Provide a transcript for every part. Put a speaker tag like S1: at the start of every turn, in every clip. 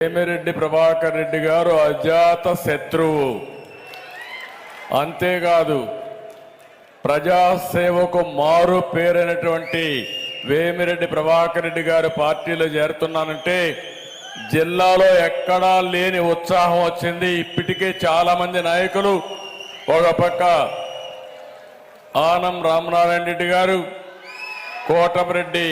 S1: వేమిరెడ్డి ప్రభాకర్ రెడ్డి గారు అజాత శత్రువు. అంతేకాదు ప్రజాసేవకు మారు పేరైనటువంటి వేమిరెడ్డి ప్రభాకర్ రెడ్డి గారు పార్టీలో చేరుతున్నానంటే జిల్లాలో ఎక్కడా లేని ఉత్సాహం వచ్చింది. ఇప్పటికే చాలా మంది నాయకులు, ఒక పక్క ఆనం రామనారాయణ రెడ్డి గారు, కోటమిరెడ్డి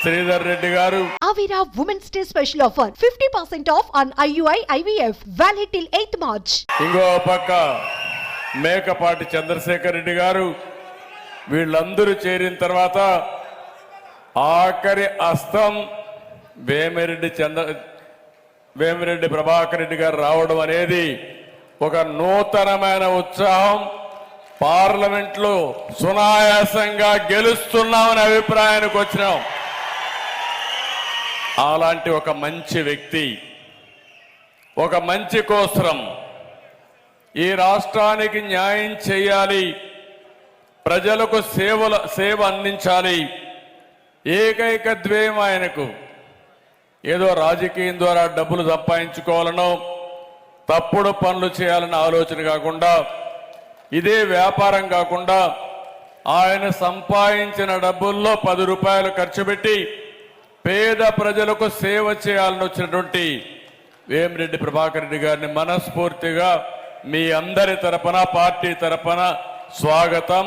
S1: శ్రీధర్ రెడ్డి గారు.
S2: Avira Women's Day special offer 50% off on IUI IVF valid till 8th March.
S1: ఇంకో పక్క మేకపాటి చంద్రశేఖర్ రెడ్డి గారు. వీళ్ళందరూ చేరిన తర్వాత ఆఖరి అస్తం వేమిరెడ్డి ప్రభాకర్ రెడ్డి గారు రావడం అనేది ఒక నూతనమైన ఉత్సాహం. పార్లమెంట్లో సునాయాసంగా గెలుస్తున్నామనే అభిప్రాయానికి వచ్చినాం. అలాంటి ఒక మంచి వ్యక్తి, ఒక మంచి కోసరం ఈ రాష్ట్రానికి న్యాయం చేయాలి, ప్రజలకు సేవ అందించాలి. ఏకైక ద్వేయం ఆయనకు ఏదో రాజకీయం ద్వారా డబ్బులు సంపాదించుకోవాలనో తప్పుడు పనులు చేయాలన్న ఆలోచన కాకుండా, ఇదే వ్యాపారం కాకుండా ఆయన సంపాదించిన డబ్బుల్లో 10 రూపాయలు ఖర్చు పెట్టి పేద ప్రజలకు సేవ చేయాలని వచ్చినటువంటి వేమిరెడ్డి ప్రభాకర్ రెడ్డి గారిని మనస్ఫూర్తిగా మీ అందరి తరపున, పార్టీ తరపున స్వాగతం,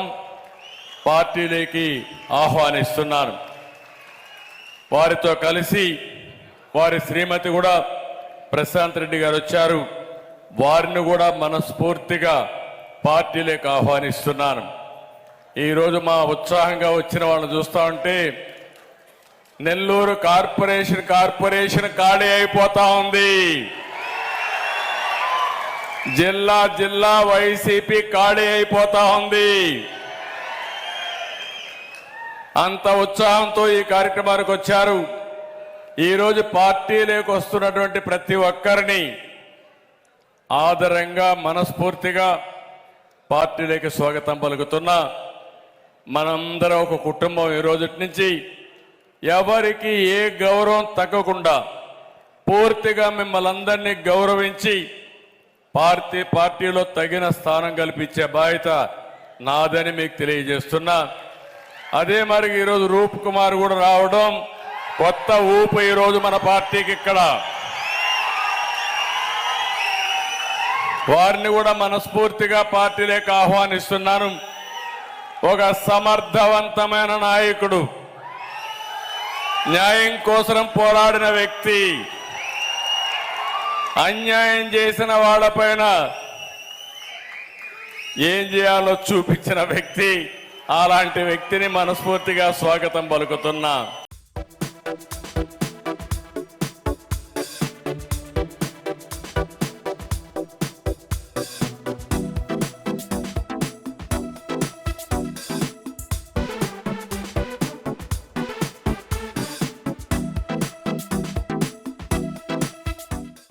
S1: పార్టీలోకి ఆహ్వానిస్తున్నాను. వారితో కలిసి వారి శ్రీమతి కూడా ప్రశాంత్ రెడ్డి గారు వచ్చారు. వారిని కూడా మనస్ఫూర్తిగా పార్టీలోకి ఆహ్వానిస్తున్నాను. ఈరోజు మా ఉత్సాహంగా వచ్చిన వాళ్ళని చూస్తా ఉంటే నెల్లూరు కార్పొరేషన్ ఖాళీ అయిపోతా ఉంది. జిల్లా వైసీపీ ఖాళీ అయిపోతా ఉంది. అంత ఉత్సాహంతో ఈ కార్యక్రమానికి వచ్చారు. ఈరోజు పార్టీలోకి వస్తున్నటువంటి ప్రతి ఒక్కరిని ఆదరంగా మనస్ఫూర్తిగా పార్టీలోకి స్వాగతం పలుకుతున్నా. మనందరం ఒక కుటుంబం. ఈ రోజు నుంచి ఎవరికి ఏ గౌరవం తగ్గకుండా పూర్తిగా మిమ్మల్ని అందరినీ గౌరవించి పార్టీలో తగిన స్థానం కల్పించే బాధ్యత నాదని మీకు తెలియజేస్తున్నా. అదే మరి ఈరోజు రూప్ కుమార్ కూడా రావడం కొత్త ఊపు ఈరోజు మన పార్టీకి. ఇక్కడ వారిని కూడా మనస్ఫూర్తిగా పార్టీలోకి ఆహ్వానిస్తున్నాను. ఒక సమర్థవంతమైన నాయకుడు, న్యాయం కోసం పోరాడిన వ్యక్తి, అన్యాయం చేసిన వాళ్ళపైన ఏం చేయాలో చూపించిన వ్యక్తి. అలాంటి వ్యక్తిని మనస్ఫూర్తిగా స్వాగతం పలుకుతున్నా.